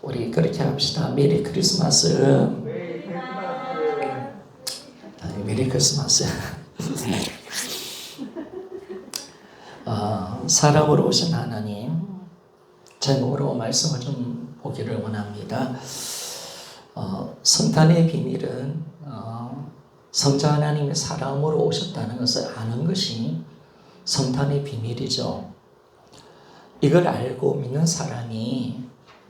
우리 그렇게 합시다. 메리 크리스마스. 메리 크리스마스. 사람으로 오신 하나님, 제목으로 말씀을 좀 보기를 원합니다. 성탄의 비밀은 성자 하나님이 사람으로 오셨다는 것을 아는 것이 성탄의 비밀이죠. 이걸 알고 믿는 사람이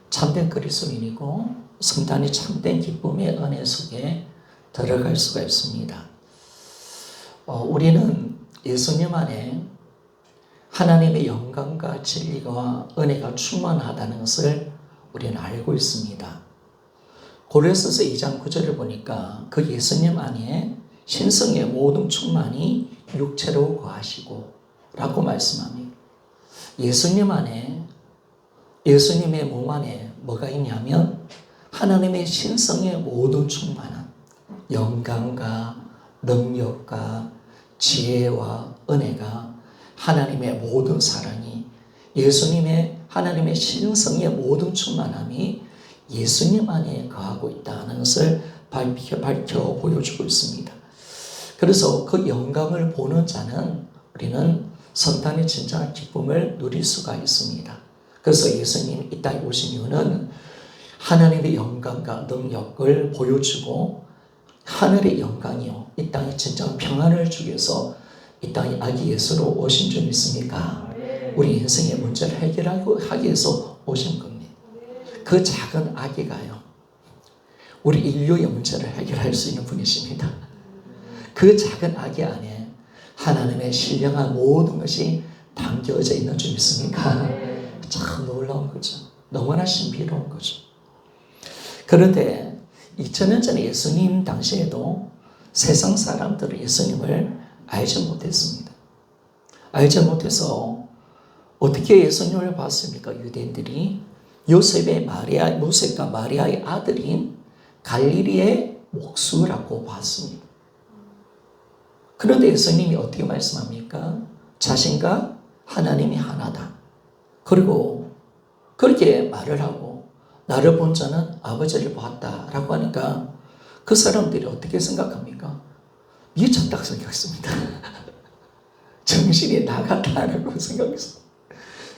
참된 그리스도인이고 성탄이 참된 기쁨의 은혜 속에 들어갈 수가 있습니다. 우리는 예수님 안에 하나님의 영광과 진리와 은혜가 충만하다는 것을 우리는 알고 있습니다. 고린도서 2장 9절을 보니까 그 예수님 안에 신성의 모든 충만이 육체로 거하시고 라고 말씀합니다. 예수님 안에, 예수님의 몸 안에 뭐가 있냐면 하나님의 신성의 모든 충만한 영광과 능력과 지혜와 은혜가 하나님의 모든 사랑이 예수님의 하나님의 신성의 모든 충만함이 예수님 안에 거하고 있다는 것을 밝혀 보여주고 있습니다. 그래서 그 영광을 보는 자는 우리는 성탄의 진정한 기쁨을 누릴 수가 있습니다. 그래서 예수님 이 땅에 오신 이유는 하나님의 영광과 능력을 보여주고 하늘의 영광이요 이 땅에 진정한 평안을 주기 위해서 이 땅에 아기 예수로 오신 줄 믿습니까? 우리 인생의 문제를 해결하기 위해서 오신 겁니다. 그 작은 아기가요 우리 인류의 문제를 해결할 수 있는 분이십니다. 그 작은 아기 안에 하나님의 신령한 모든 것이 담겨져 있는 줄 믿습니까? 참 놀라운 거죠. 너무나 신비로운 거죠. 그런데 2000년 전에 예수님 당시에도 세상 사람들은 예수님을 알지 못했습니다. 알지 못해서 어떻게 예수님을 봤습니까? 유대인들이 요셉과 마리아의 아들인 갈릴리의 목수라고 봤습니다. 그런데 예수님이 어떻게 말씀합니까? 자신과 하나님이 하나다. 그리고 그렇게 말을 하고 나를 본 자는 아버지를 보았다라고 하니까 그 사람들이 어떻게 생각합니까? 미쳤다고 생각했습니다. 정신이 나갔다라고 생각했습니다.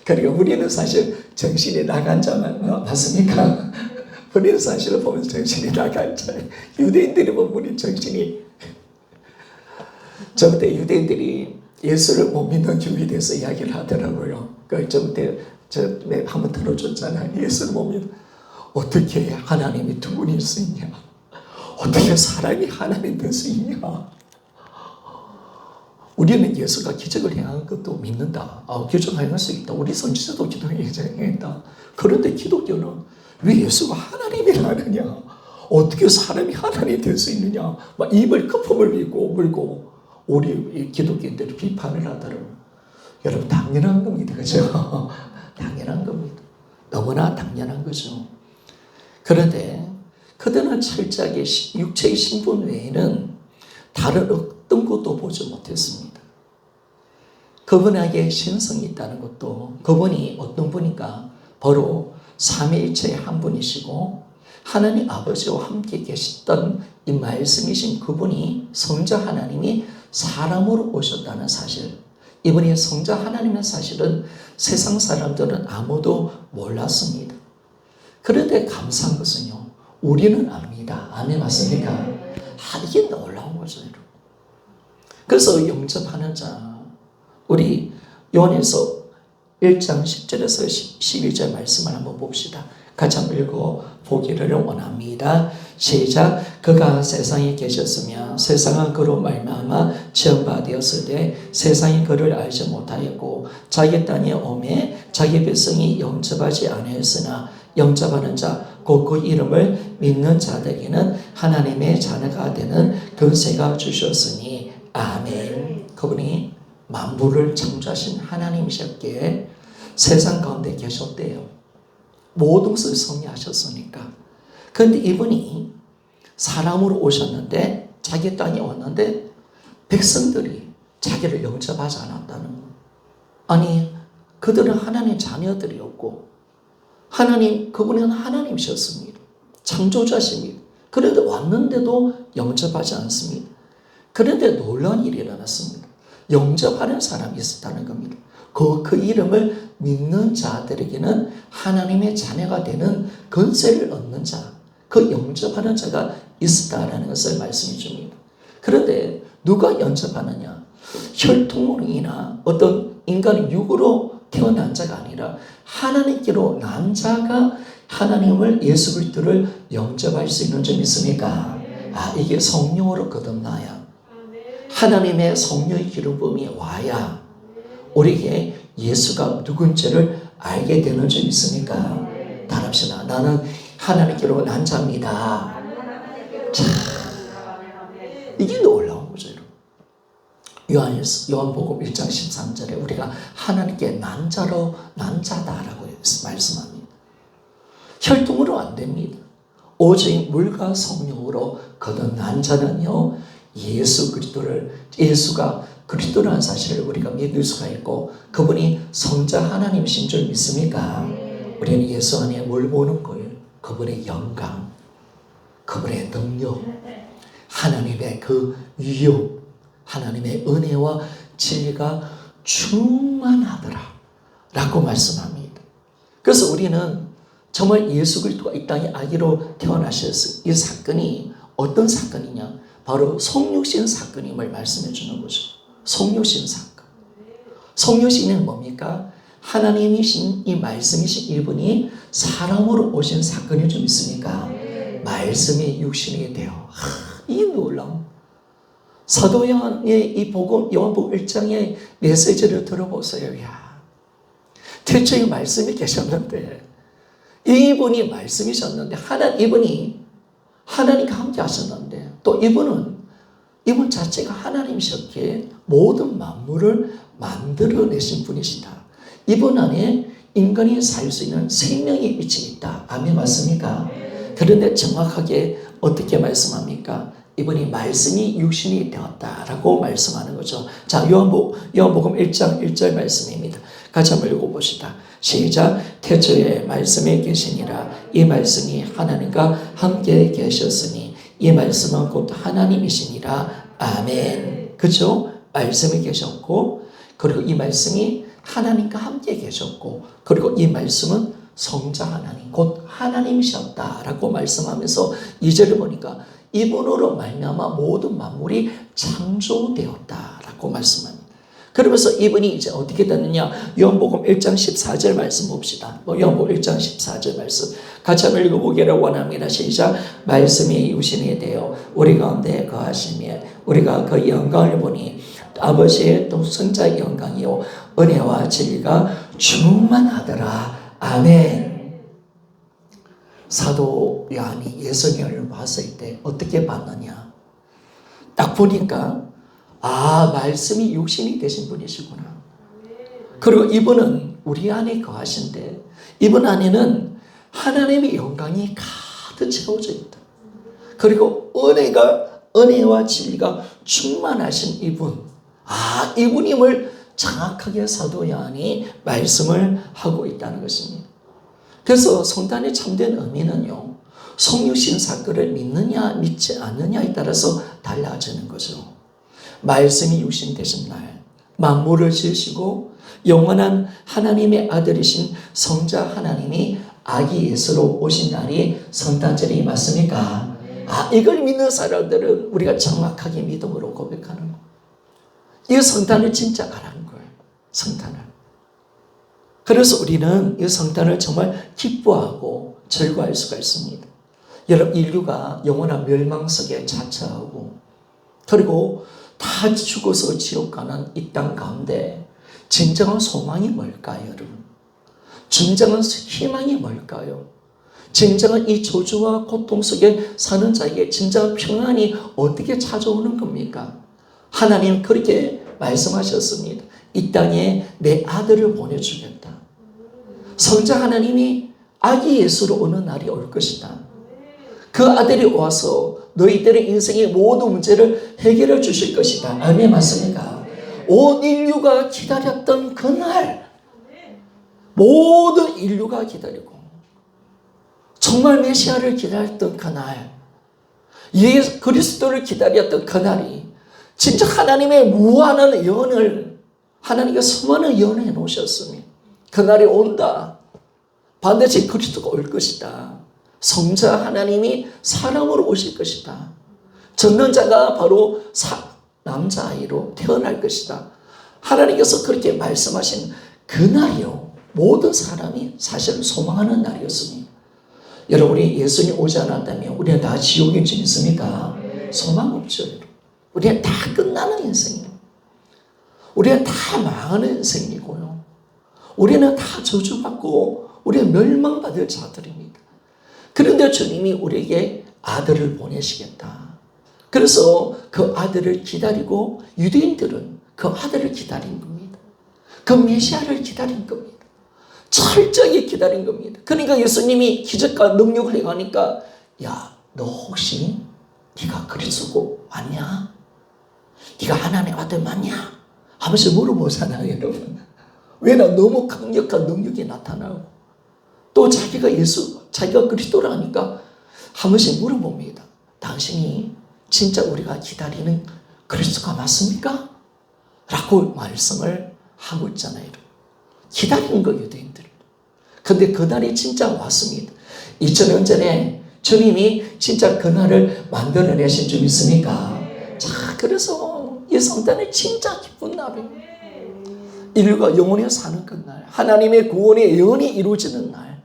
그리고 우리는 사실 정신이 나간 자만 맞습니까? 우리는 사실을 보면 정신이 나간 자. 유대인들이 보면 우리 정신이 저때 유대인들이 예수를 못 믿는 이유에 대해서 이야기를 하더라고요. 그 저때 한번 들어줬잖아요. 예수를 못 믿는 어떻게 하나님이 두 분일 수 있냐? 어떻게 사람이 하나님 될 수 있냐? 우리는 예수가 기적을 행한 것도 믿는다. 기적을 행할 수 있다. 우리 선지자도 기적을 행했다. 그런데 기독교는 왜 예수가 하나님이라 하느냐? 어떻게 사람이 하나님이 될 수 있느냐? 막 입을 거품을 물고 우리 기독교인들이 비판을 하더라고요. 여러분 당연한 겁니다. 그죠? 당연한 겁니다. 너무나 당연한 거죠. 그런데 그들은 철저하게 육체의 신분 외에는 다른 어떤 것도 보지 못했습니다. 그분에게 신성이 있다는 것도 그분이 어떤 분인가 바로 삼위일체의 한 분이시고 하나님 아버지와 함께 계셨던 이 말씀이신 그분이 성자 하나님이 사람으로 오셨다는 사실, 이분이 성자 하나님의 사실은 세상 사람들은 아무도 몰랐습니다. 그런데 감사한 것은요 우리는 압니다. 아멘 맞습니까? 이게 놀라운 거죠. 그래서 영접하는 자 우리 요한에서 1장 10절에서 12절 말씀을 한번 봅시다. 같이 한번 읽어보기를 원합니다. 시작. 그가 세상에 계셨으며 세상은 그로 말미암아 지음받았으되 세상이 그를 알지 못하였고 자기 땅에 오매 자기 백성이 영접하지 아니하였으나 영접하는 자 곧 그 이름을 믿는 자들에게는 하나님의 자녀가 되는 권세가 주셨으니 아멘. 그분이 만물을 창조하신 하나님이셨기에 세상 가운데 계셨대요. 모든 것을 섭리하셨으니까. 그런데 이분이 사람으로 오셨는데 자기 땅에 왔는데 백성들이 자기를 영접하지 않았다는 거. 아니 그들은 하나님의 자녀들이었고 하나님, 그분은 하나님이셨습니다. 창조자십니다. 그런데 왔는데도 영접하지 않습니다. 그런데 놀라운 일이 일어났습니다. 영접하는 사람이 있었다는 겁니다. 그 이름을 믿는 자들에게는 하나님의 자녀가 되는 권세를 얻는 자, 그 영접하는 자가 있었다라는 것을 말씀해 줍니다. 그런데 누가 영접하느냐? 혈통이나 어떤 인간의 육으로 태어난 자가 아니라 하나님께로 난 자가 하나님을, 예수 그리스도를 영접할 수 있는 점 있습니까? 이게 성령으로 거듭나야, 하나님의 성령의 기름 부음이 와야 우리에게 예수가 누군지를 알게 되는 점 있습니까? 답합시다. 나는 하나님께로 난 자입니다. 자, 이게 놀라운 거죠. 요한복음 1장 13절에 우리가 하나님께 난 자다라고 말씀합니다. 혈통으로 안 됩니다. 오직 물과 성령으로 거듭난 자는요, 예수가 그리스도라는 사실을 우리가 믿을 수가 있고, 그분이 성자 하나님이신 줄 믿습니까? 우리는 예수 안에 뭘 보는 거예요? 그분의 영광, 그분의 능력, 하나님의 그 위엄, 하나님의 은혜와 진리가 충만하더라 라고 말씀합니다. 그래서 우리는 정말 예수 그리스도가 이 땅에 아기로 태어나셨을 이 사건이 어떤 사건이냐? 바로 성육신 사건임을 말씀해 주는 거죠. 성육신 사건. 성육신은 뭡니까? 하나님이신 이 말씀이신 이분이 사람으로 오신 사건이 좀 있습니까? 말씀이 육신이 되어. 이 놀라운 사도 요한의 이 요한복음 1장의 메시지를 들어보세요. 태초에 말씀이 계셨는데, 이분이 말씀이셨는데, 이분이 하나님과 함께 하셨는데, 또 이분 자체가 하나님이셨기에 모든 만물을 만들어내신 분이시다. 이분 안에 인간이 살 수 있는 생명의 빛이 있다. 아멘, 맞습니까? 그런데 정확하게 어떻게 말씀합니까? 이분이 말씀이 육신이 되었다라고 말씀하는 거죠. 자, 요한복음 1장 1절 말씀입니다. 같이 한번 읽어봅시다. 시작. 태초에 말씀이 계시니라. 이 말씀이 하나님과 함께 계셨으니 이 말씀은 곧 하나님이시니라. 아멘. 그렇죠? 말씀이 계셨고, 그리고 이 말씀이 하나님과 함께 계셨고, 그리고 이 말씀은 성자 하나님, 곧 하나님이셨다라고 말씀하면서 2절을 보니까 이분으로 말미암아 모든 만물이 창조되었다라고 말씀합니다. 그러면서 이분이 이제 어떻게 됐느냐? 요한복음 1장 14절 말씀 봅시다. 요한복음 1장 14절 말씀 같이 한번 읽어보기를 원합니다. 시작. 말씀이 육신이 되어 우리 가운데 거하시며 우리가 그 영광을 보니 아버지의 또 성자의 영광이요 은혜와 진리가 충만하더라. 아멘. 사도 요한이 예수님을 봤을 때 어떻게 봤느냐? 딱 보니까 말씀이 육신이 되신 분이시구나. 그리고 이분은 우리 안에 거하신데 이분 안에는 하나님의 영광이 가득 채워져 있다. 그리고 은혜와 진리가 충만하신 이분. 이분임을 정확하게 사도 요한이 말씀을 하고 있다는 것입니다. 그래서 성탄의 참된 의미는요, 성육신 사건을 믿느냐 믿지 않느냐에 따라서 달라지는 거죠. 말씀이 육신 되신 날, 만물을 지으시고 영원한 하나님의 아들이신 성자 하나님이 아기 예수로 오신 날이 성탄절이 맞습니까? 이걸 믿는 사람들은 우리가 정확하게 믿음으로 고백하는 거예요. 이 성탄을 진짜 알아는 거예요. 성탄을. 그래서 우리는 이 성탄을 정말 기뻐하고 즐거워할 수가 있습니다. 여러분, 인류가 영원한 멸망 속에 자처하고 그리고 다 죽어서 지옥 가는 이 땅 가운데 진정한 소망이 뭘까요, 여러분? 진정한 희망이 뭘까요? 진정한 이 저주와 고통 속에 사는 자에게 진정한 평안이 어떻게 찾아오는 겁니까? 하나님 그렇게 말씀하셨습니다. 이 땅에 내 아들을 보내주겠다. 성자 하나님이 아기 예수로 오는 날이 올 것이다. 그 아들이 와서 너희들의 인생의 모든 문제를 해결해 주실 것이다. 아멘, 맞습니까? 온 인류가 기다렸던 그날, 모든 인류가 기다리고 정말 메시아를 기다렸던 그날, 예수 그리스도를 기다렸던 그날이 진짜 하나님의 무한한 예언을 하나님께 수많은 예언을 해놓으셨으니 그날이 온다. 반드시 그리스도가 올 것이다. 성자 하나님이 사람으로 오실 것이다. 젊는 자가 바로 남자아이로 태어날 것이다. 하나님께서 그렇게 말씀하신 그날이요, 모든 사람이 사실 소망하는 날이었습니다. 여러분, 우리 예수님 오지 않았다면 우리는 다 지옥인 줄 믿습니까? 소망 없죠. 우리는 다 끝나는 인생이에요. 우리는 다 망하는 인생이고요. 우리는 다 저주받고 우리는 멸망받을 자들입니다. 그런데 주님이 우리에게 아들을 보내시겠다. 그래서 그 아들을 기다리고 유대인들은 그 아들을 기다린 겁니다. 그 메시아를 기다린 겁니다. 철저히 기다린 겁니다. 그러니까 예수님이 기적과 능력을 행하니까 야, 너 혹시 네가 그리스도고 맞냐? 네가 하나님의 아들 맞냐? 하면서 물어보잖아요, 여러분. 왜냐? 너무 강력한 능력이 나타나고 또 자기가 그리스도라니까 한 번씩 물어봅니다. 당신이 진짜 우리가 기다리는 그리스도가 맞습니까? 라고 말씀을 하고 있잖아요. 기다리는 거예요, 유대인들. 근데 그날이 진짜 왔습니다. 2000년 전에 주님이 진짜 그날을 만들어내신 줄 믿습니까? 자, 그래서 이 성탄은 진짜 기쁜 날이에요. 인류가 영원히 사는 그날, 하나님의 구원의 예언이 이루어지는 날,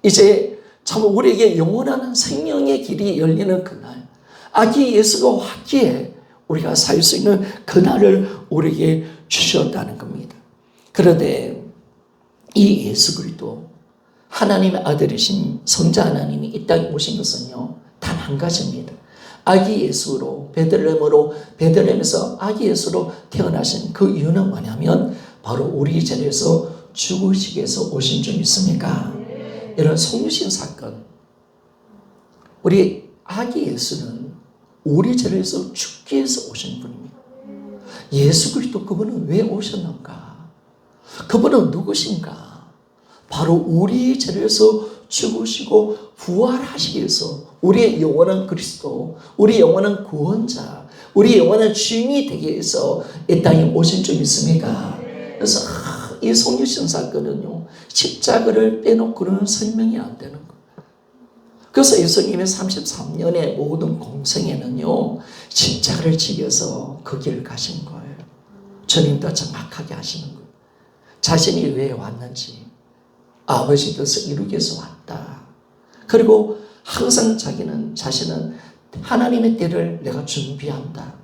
이제 참 우리에게 영원한 생명의 길이 열리는 그날, 아기 예수가 왔기에 우리가 살 수 있는 그날을 우리에게 주셨다는 겁니다. 그런데 이 예수 그리스도 하나님의 아들이신 성자 하나님이 이 땅에 오신 것은요, 단 한 가지입니다. 아기 예수로 베들레헴에서 아기 예수로 태어나신 그 이유는 뭐냐면 바로 우리 죄에서 죽으시기 위해서 오신 줄 믿습니까? 이런 성육신 사건, 우리 아기 예수는 우리 죄를 위해서 죽기 위해서 오신 분입니다. 예수 그리스도 그분은 왜 오셨는가? 그분은 누구신가? 바로 우리 죄를 위해서 죽으시고 부활하시기 위해서 우리의 영원한 그리스도, 우리 영원한 구원자, 우리 영원한 주인이 되기 위해서 이 땅에 오신 줄 믿습니까? 그래서 이 성육신 사건은요, 십자가를 빼놓고는 설명이 안 되는 거예요. 그래서 예수님의 33년의 모든 공생에는요, 십자가를 지겨서 그 길을 가신 거예요. 주님도 정확하게 하시는 거예요. 자신이 왜 왔는지, 아버지 뜻을 이루기 위해서 왔다. 그리고 항상 자신은 하나님의 때를 내가 준비한다.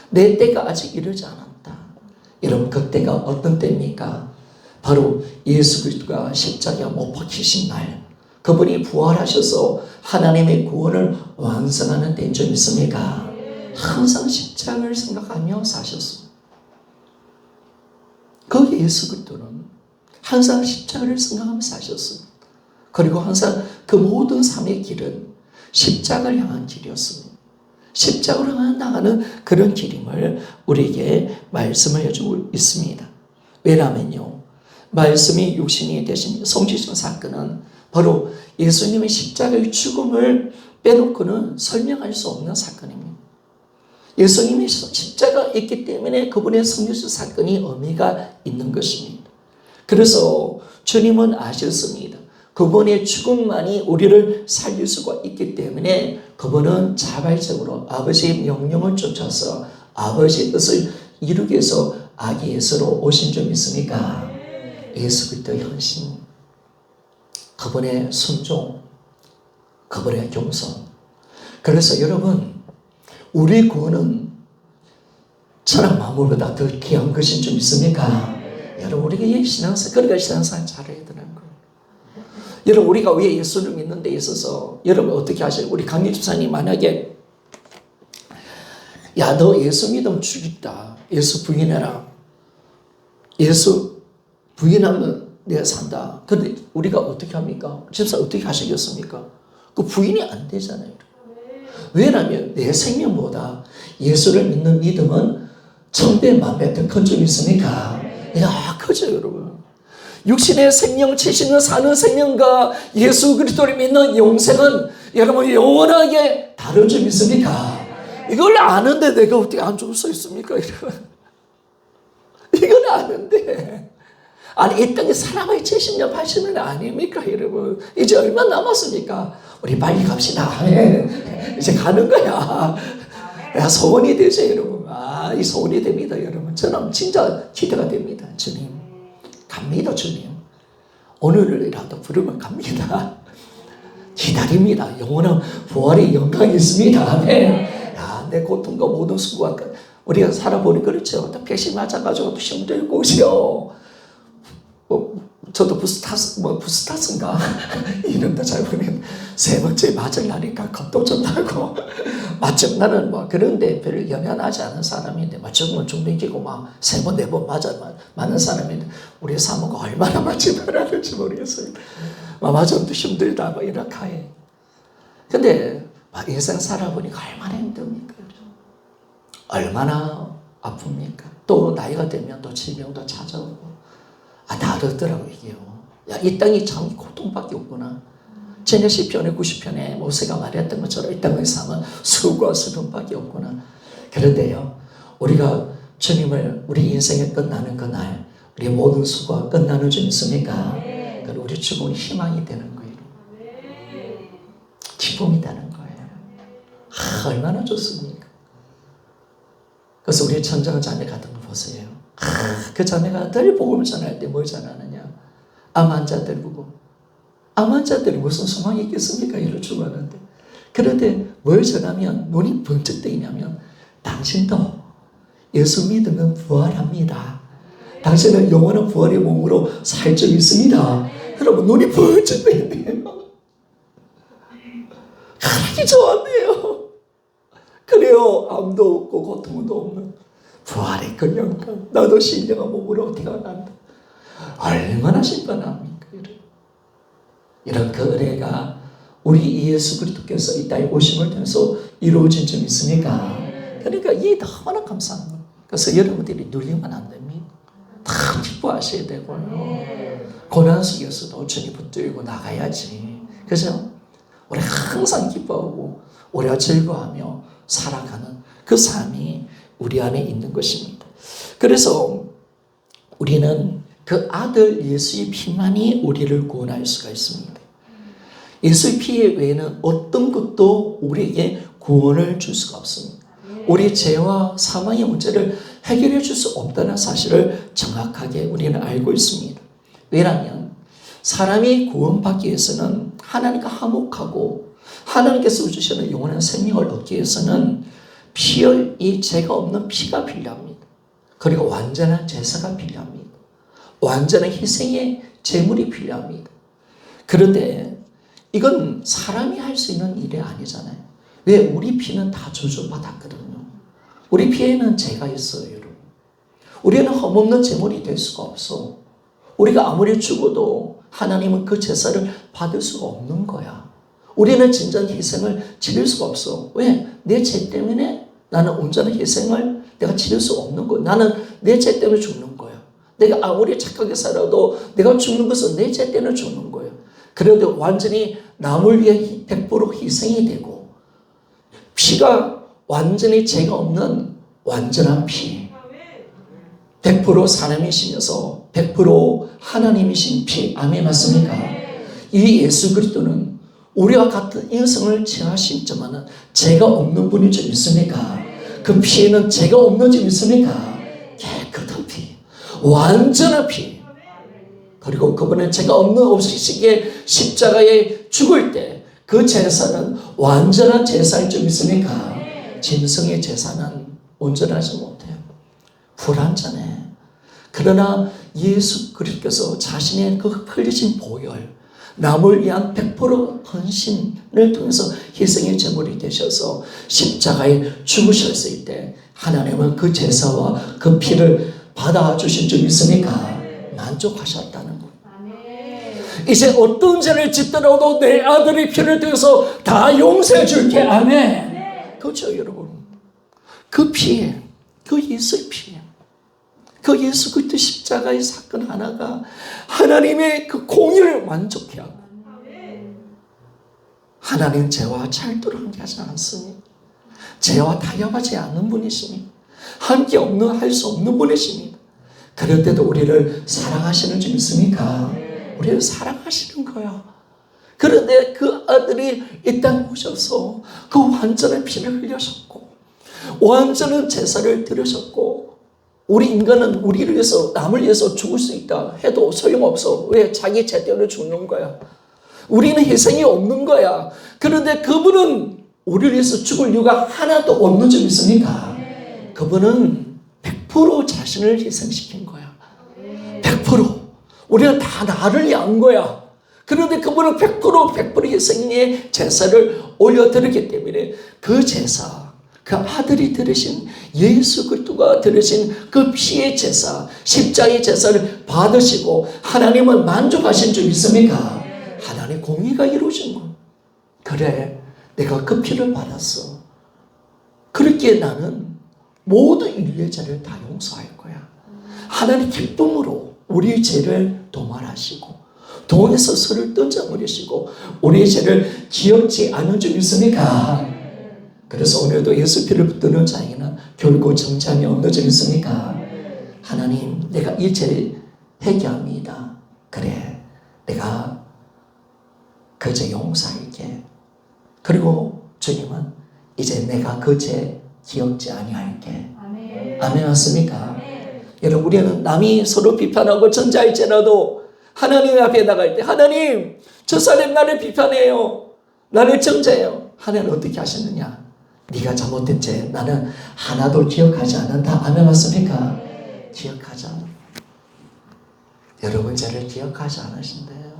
내 때가 아직 이르지 않았다. 여러분, 그 때가 어떤 때입니까? 바로 예수 그리스도가 십자가에 못 박히신 날, 그분이 부활하셔서 하나님의 구원을 완성하는 때인 줄 믿습니까? 항상 십자가를 생각하며 사셨습니다. 그 예수 그리스도는 항상 십자가를 생각하며 사셨습니다. 그리고 항상 그 모든 삶의 길은 십자가를 향한 길이었습니다. 십자가를 향해 나가는 그런 길임을 우리에게 말씀을 해주고 있습니다. 왜냐하면요, 말씀이 육신이 되신 성취신 사건은 바로 예수님의 십자가의 죽음을 빼놓고는 설명할 수 없는 사건입니다. 예수님이 십자가 있기 때문에 그분의 성취신 사건이 의미가 있는 것입니다. 그래서 주님은 아셨습니다. 그분의 죽음만이 우리를 살릴 수가 있기 때문에 그분은 자발적으로 아버지의 명령을 쫓아서 아버지의 뜻을 이루기 위해서 아기 예수로 오신 줄 믿습니까? 예수 그리스도의 헌신, 그분의 순종, 그분의 겸손. 그래서 여러분, 우리 구원은 천하 만물보다 더 귀한 것인 줄 믿습니까? 여러분, 우리가 이 신앙생활, 그러니까 신앙생활 잘해야 되는 거예요. 여러분, 우리가 왜 예수를 믿는 데 있어서 여러분 어떻게 하세요? 우리 강희 집사님 만약에 야, 너 예수 믿으면 죽겠다. 예수 부인해라. 예수 부인하면 내가 산다. 근데 우리가 어떻게 합니까? 집사 어떻게 하시겠습니까? 그 부인이 안 되잖아요. 왜냐하면 내 생명보다 예수를 믿는 믿음은 천배 만배 더 큰 줄 믿습니까? 야, 그죠, 여러분. 육신의 생명, 지신은 사는 생명과 예수 그리스도를 믿는 영생은 여러분 영원하게 다른 점 있습니까? 이걸 아는데 내가 어떻게 안 죽을 수 있습니까? 이걸 아는데. 아니, 이 땅에 사람의 70년, 80년 아닙니까, 여러분? 이제 얼마 남았습니까? 우리 빨리 갑시다. 이제 가는 거야. 야, 소원이 되죠, 여러분. 이 소원이 됩니다, 여러분. 저는 진짜 기대가 됩니다, 주님. 갑니다, 주님. 오늘이라도 부르면 갑니다. 기다립니다. 영원한 부활의 영광이 있습니다. 내 고통과 모든 수고가 우리가 살아보니 그렇죠. 또 백신 맞아가지고 또 시험 들고 오시오. 저도 부스 탔은가? 이름도 잘 모르겠는데, 세 번째 맞을 날이니까 겁도 좀 나고, 맞죠? 나는 그런데 별로 연연하지 않은 사람인데, 죽으면 중병이고, 세 번, 네 번 맞는 사람인데, 우리 사모가 얼마나 맞지 말하는지 모르겠습니다. 맞으면 또 힘들다, 이렇게 해. 근데, 인생 살아보니까 얼마나 힘듭니까? 얼마나 아픕니까? 또 나이가 되면 또 질병도 찾아오고, 다르더라고요, 이게요. 야, 이 땅이 참 고통밖에 없구나. 전에 시편의 90편에 모세가 말했던 것처럼 이 땅의 삶은 수고와 슬픔밖에 없구나. 그런데요, 우리가 주님을 우리 인생이 끝나는 그날, 우리 모든 수고가 끝나는 줄 믿습니까? 그럼 우리 죽음이 희망이 되는 거예요. 기쁨이 되는 거예요. 얼마나 좋습니까? 그래서 우리 천정 자매 같은 거 보세요. 그 자매가 늘 복음을 전할 때 뭘 전하느냐? 암 환자들 보고. 암 환자들이 무슨 소망이 있겠습니까? 이를 죽었는데. 그런데 뭘 전하면 눈이 번쩍 뜨이냐면, 당신도 예수 믿으면 부활합니다. 당신은 영원한 부활의 몸으로 살 수 있습니다. 여러분, 눈이 번쩍 뜨이네요. 그렇게 좋았네요. 그래요. 암도 없고 고통도 없는 부활의 그 영광. 나도 신령한 몸으로 태어난다. 얼마나 신선합니까? 이런 그 은혜가 우리 예수 그리스도께서 이 땅에 오심을 통해서 이루어진 점 있습니까? 그러니까 이게 너무나 감사한 거예요. 그래서 여러분들이 눌리면 안 됩니다. 다 기뻐하셔야 되고요. 고난 속에서도 주님 붙들고 나가야지. 그죠? 우리 항상 기뻐하고 우리가 즐거워하며 살아가는 그 삶이 우리 안에 있는 것입니다. 그래서 우리는 그 아들 예수의 피만이 우리를 구원할 수가 있습니다. 예수의 피 외에는 어떤 것도 우리에게 구원을 줄 수가 없습니다. 우리 죄와 사망의 문제를 해결해 줄 수 없다는 사실을 정확하게 우리는 알고 있습니다. 왜냐하면 사람이 구원받기 위해서는 하나님과 화목하고 하나님께서 주시는 영원한 생명을 얻기 위해서는 이 죄가 없는 피가 필요합니다. 그리고 완전한 제사가 필요합니다. 완전한 희생의 제물이 필요합니다. 그런데 이건 사람이 할 수 있는 일이 아니잖아요. 왜? 우리 피는 다 저주받았거든요. 우리 피에는 죄가 있어요, 여러분. 우리는 흠없는 제물이 될 수가 없어. 우리가 아무리 죽어도 하나님은 그 제사를 받을 수가 없는 거야. 우리는 진정한 희생을 치를 수가 없어. 왜? 내 죄 때문에 나는 온전한 희생을 내가 치를 수 없는 거야. 나는 내 죄 때문에 죽는 거야. 내가 아무리 착하게 살아도 내가 죽는 것은 내 죄 때문에 죽는 거야. 그래도 완전히 남을 위해 100% 희생이 되고, 피가 완전히 죄가 없는 완전한 피, 100% 사람이시면서 100% 하나님이신 피. 아멘, 맞습니까? 이 예수 그리스도는 우리와 같은 인성을 취하시지만은 죄가 없는 분인 줄 믿습니까? 그 피에는 죄가 없는 줄 믿습니까? 깨끗한 피, 완전한 피. 그리고 그분은 죄가 없으시기에 십자가에 죽을 때 그 제사는 완전한 제사일 줄 믿습니까? 짐승의 제사는 온전하지 못해요. 불완전해. 그러나 예수 그리스도께서 자신의 그 흘리신 보혈, 남을 위한 100% 헌신을 통해서 희생의 제물이 되셔서 십자가에 죽으셨을 때 하나님은 그 제사와 그 피를 받아주신 줄 믿습니까? 만족하셨다는 거예요. 이제 어떤 죄를 짓더라도 내 아들의 피를 통해서 다 용서해 줄게. 아멘. 그렇죠, 여러분. 그 피에, 그 예수의 피에. 그 예수 그리스도 십자가의 사건 하나가 하나님의 그 공의를 만족해 하고, 하나님 죄와 찰도를 함께하지 않습니다. 죄와 타협하지 않는 분이십니다. 함께 할 수 없는 분이십니다. 그럴 때도 우리를 사랑하시는 줄 믿습니까? 우리를 사랑하시는 거야. 그런데 그 아들이 이 땅에 오셔서 그 완전한 피를 흘려셨고, 완전한 제사를 드리셨고, 우리 인간은 우리를 위해서, 남을 위해서 죽을 수 있다 해도 소용없어. 왜? 자기 죄대로 죽는 거야. 우리는 희생이 없는 거야. 그런데 그분은 우리를 위해서 죽을 이유가 하나도 없는 줄 믿습니까? 그분은 100% 자신을 희생시킨 거야. 100%. 우리가 다 나를 위한 거야. 그런데 그분은 100% 희생의 제사를 올려드렸기 때문에 그 제사, 그 아들이 들으신 예수 그리스도가 들으신 그 피의 제사, 십자가의 제사를 받으시고 하나님은 만족하신 줄 믿습니까? 하나님의 공의가 이루어진 거. 그래, 내가 그 피를 받았어. 그렇게 나는 모든 인류의 죄를 다 용서할 거야. 하나님 기쁨으로 우리의 죄를 도말하시고 동에서 서를 던져버리시고 우리의 죄를 기억지 않은 줄 믿습니까? 그래서 오늘도 예수 피를 붙드는 자에게는 결코 정죄함이 없는 줄 믿습니까? 하나님, 내가 이 죄를 회개합니다. 그래, 내가 그 죄 용서할게. 그리고 주님은 이제 내가 그 죄 기억지 아니할게. 아멘 맞습니까? 여러분, 우리는 남이 서로 비판하고 정죄할지라도 하나님 앞에 나갈 때, 하나님, 저 사람 나를 비판해요. 나를 정죄해요. 하나님 어떻게 하셨느냐? 네가 잘못된 죄 나는 하나도 기억하지 않는다. 아멘 맞습니까? 기억하지 않아. 여러분 죄를 기억하지 않으신대요.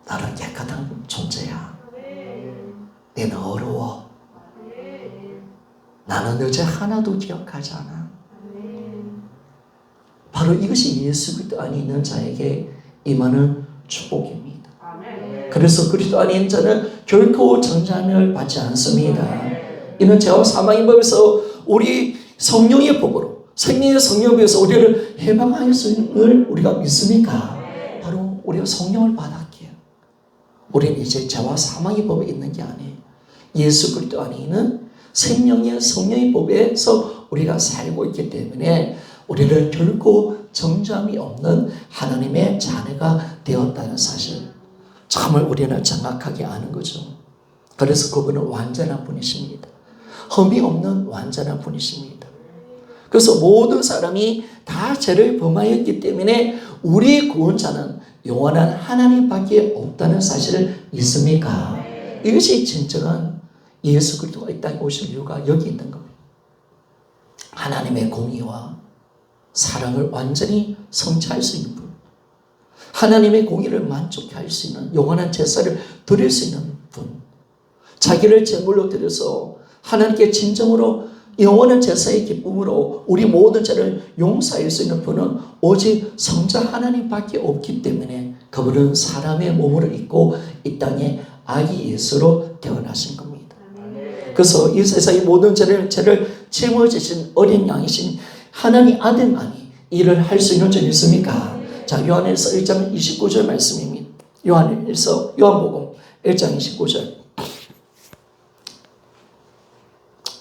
나는 깨끗한 존재야. 너는 어려워. 나는 너 죄 하나도 기억하지 않아. 바로 이것이 예수 그리스도 안에 있는 자에게 임하는 축복입니다. 그래서 그리스도 안에 있는 자는 결코 정죄함을 받지 않습니다. 이는 죄와 사망의 법에서 우리 성령의 법으로, 생명의 성령에서 우리를 해방하였음을 우리가 믿습니까? 바로 우리가 성령을 받았기에 우리는 이제 죄와 사망의 법에 있는 게 아니에요. 예수 그리스도 안에 있는 생명의 성령의 법에서 우리가 살고 있기 때문에 우리를 결코 정죄함이 없는 하나님의 자녀가 되었다는 사실, 참을 우리는 정확하게 아는 거죠. 그래서 그분은 완전한 분이십니다. 흠이 없는 완전한 분이십니다. 그래서 모든 사람이 다 죄를 범하였기 때문에 우리 구원자는 영원한 하나님밖에 없다는 사실을 믿습니까? 이것이 진정한 예수 그리스도가 이 땅에 오실 이유가 여기 있는 겁니다. 하나님의 공의와 사랑을 완전히 성취할 수 있는 분, 하나님의 공의를 만족해 할 수 있는 영원한 제사를 드릴 수 있는 분, 자기를 제물로 드려서 하나님께 진정으로 영원한 제사의 기쁨으로 우리 모든 죄를 용서할 수 있는 분은 오직 성자 하나님밖에 없기 때문에 그분은 사람의 몸을 입고 이 땅에 아기 예수로 태어나신 겁니다. 그래서 이 세상의 모든 죄를 짊어지신 어린 양이신 하나님 아들만이 일을 할 수 있는 줄 믿습니까? 자, 요한일서 1장 29절 말씀입니다. 요한복음 1장 29절.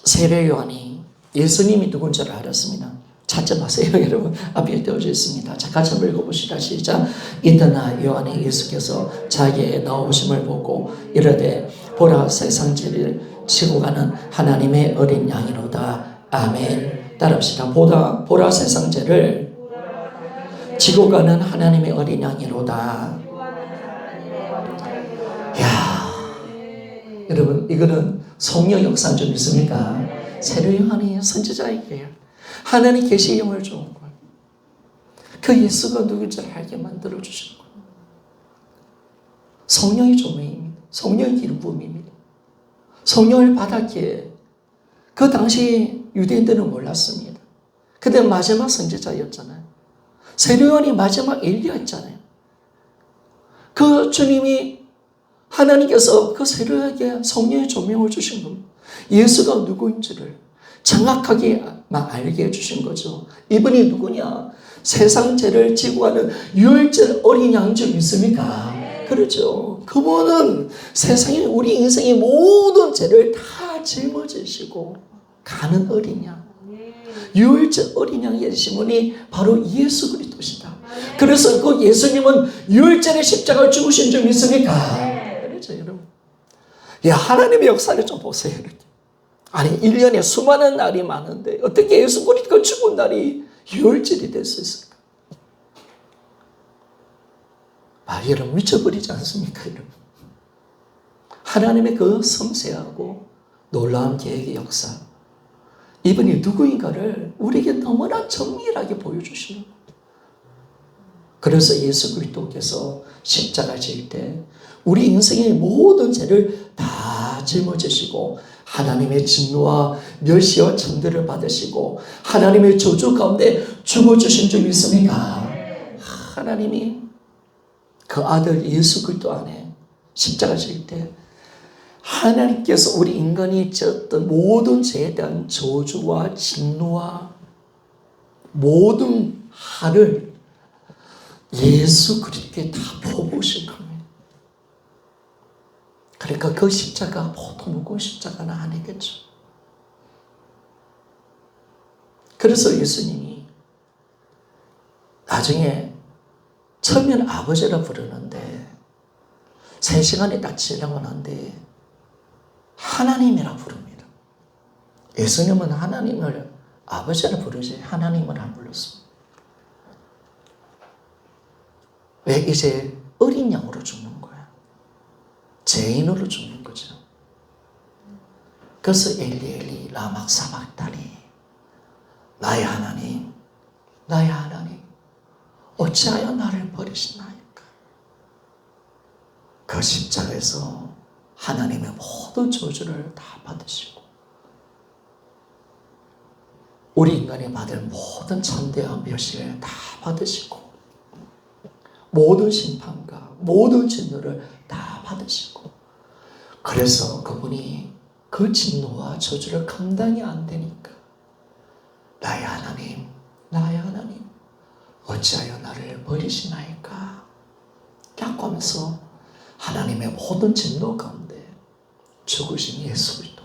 세례 요한이 예수님이 누군지를 알았습니다. 찾지 마세요, 여러분. 앞에 떼어져 있습니다. 자, 같이 한번 읽어보시다. 시작. 이따나 요한이 예수께서 자기의 나오심을 보고 이르되 보라, 세상 죄를 지고 가는 하나님의 어린 양이로다. 아멘. 따라합시다. 보라, 세상 죄를 지고 가는 하나님의 어린 양이로다. 이야, 여러분, 이거는 성령 역사인 줄 믿습니까? 세례 요한이 선지자에게 하나님 계시의 영을 주은 거예요. 그 예수가 누군지를 알게 만들어 주신 거예요. 성령의 조명입니다. 성령의 기름 부음입니다. 성령을 받았기에 그 당시 유대인들은 몰랐습니다. 그때 마지막 선지자였잖아요. 세례 요한이 마지막 엘리야였잖아요. 그 주님이 하나님께서 그 세례에게 성령의 조명을 주신 겁니다. 예수가 누구인지를, 정확하게만 알게 해주신 거죠. 이분이 누구냐? 세상 죄를 지고 가는 유월절 어린 양 줄 믿습니까? 그렇죠. 그분은 세상에 우리 인생의 모든 죄를 다 짊어지시고 가는 어린 양. 유월절 어린 양이 되신 분이 바로 예수 그리스도시다. 그래서 그 예수님은 유월절에 십자가를 죽으신 줄 믿습니까? 그렇죠, 여러분. 야, 하나님의 역사를 좀 보세요. 아니, 1년에 수많은 날이 많은데 어떻게 예수 그리스도가 죽은 날이 유월절이 될 수 있을까? 여러분, 미쳐버리지 않습니까, 여러분? 하나님의 그 섬세하고 놀라운 계획의 역사, 이분이 누구인가를 우리에게 너무나 정밀하게 보여주시는 거예요. 그래서 예수 그리스도께서 십자가 질 때 우리 인생의 모든 죄를 다 짊어지시고 하나님의 진노와 멸시와 천대를 받으시고 하나님의 저주 가운데 죽어주신 줄 믿습니까? 하나님이 그 아들 예수 그리스도 안에 십자가 질 때 하나님께서 우리 인간이 지었던 모든 죄에 대한 저주와 진노와 모든 화를 예수 그리스도께 다 퍼부으신 겁니다. 그러니까 그 십자가 보통 무거운 십자가는 아니겠죠. 그래서 예수님이 나중에 처음에는 아버지라 부르는데 3시간이 딱 지나고 난 뒤에 하나님이라 부릅니다. 예수님은 하나님을 아버지라 부르지 하나님을 안 불렀습니다. 왜? 이제 어린 양으로 죽는 거야. 죄인으로 죽는 거죠. 그래서 엘리 엘리 라마 사박다니, 나의 하나님, 나의 하나님, 어찌하여 나를 버리시나이까. 그 십자가에서 하나님의 모든 저주를 다 받으시고 우리 인간이 받을 모든 천대와 멸시를 다 받으시고 모든 심판과 모든 진노를 다 받으시고, 그래서 그분이 그 진노와 저주를 감당이 안 되니까 나의 하나님, 나의 하나님, 어찌하여 나를 버리시나이까 라고 하면서 하나님의 모든 진노 가운데 죽으신 예수 그리스도,